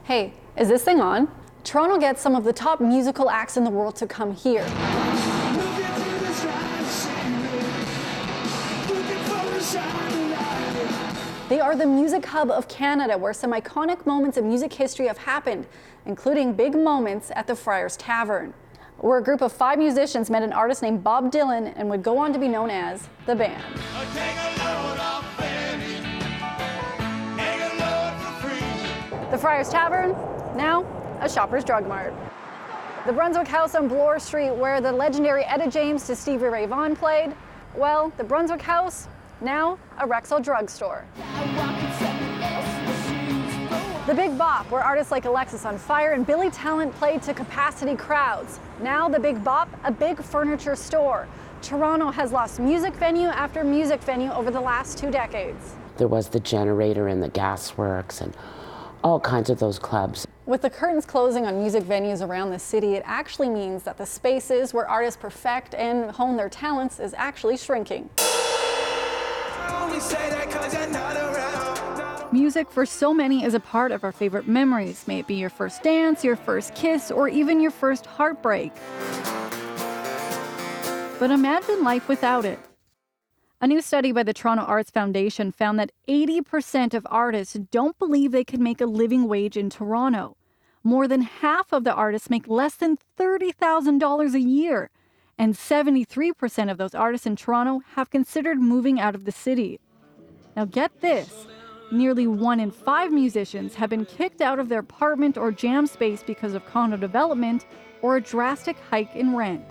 Hey, is this thing on? Toronto gets some of the top musical acts in the world to come here. They are the music hub of Canada, where some iconic moments in music history have happened, including big moments at the Friars Tavern, where a group of 5 musicians met an artist named Bob Dylan and would go on to be known as the Band. The Friars Tavern, now a Shoppers Drug Mart. The Brunswick House on Bloor Street, where the legendary Etta James to Stevie Ray Vaughan played, well, the Brunswick House, now a Rexall drugstore. The Big Bop, where artists like Alexis on Fire and Billy Talent played to capacity crowds. Now the Big Bop, a big furniture store. Toronto has lost music venue after music venue over the last 2 decades. There was the Generator and the Gasworks and all kinds of those clubs. With the curtains closing on music venues around the city, it actually means that the spaces where artists perfect and hone their talents is actually shrinking. Music for so many is a part of our favorite memories, may it be your first dance, your first kiss, or even your first heartbreak. But imagine life without it. A new study by the Toronto Arts Foundation found that 80% of artists don't believe they can make a living wage in Toronto. More than half of the artists make less than $30,000 a year. And 73% of those artists in Toronto have considered moving out of the city. Now get this, nearly 1 in 5 musicians have been kicked out of their apartment or jam space because of condo development or a drastic hike in rent.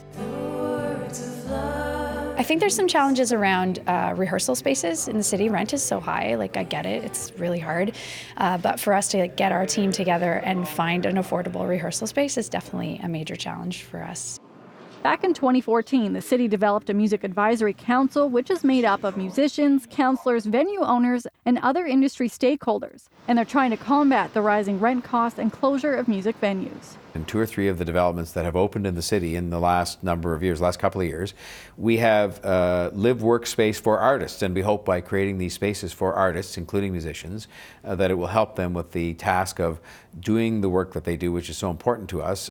I think there's some challenges around rehearsal spaces in the city. Rent is so high, I get it, it's really hard. But for us to get our team together and find an affordable rehearsal space is definitely a major challenge for us. Back in 2014, the city developed a music advisory council, which is made up of musicians, counselors, venue owners, and other industry stakeholders. And they're trying to combat the rising rent costs and closure of music venues. In 2 or 3 of the developments that have opened in the city in the last number of years, last couple of years, we have live workspace for artists, and we hope by creating these spaces for artists, including musicians, that it will help them with the task of doing the work that they do, which is so important to us.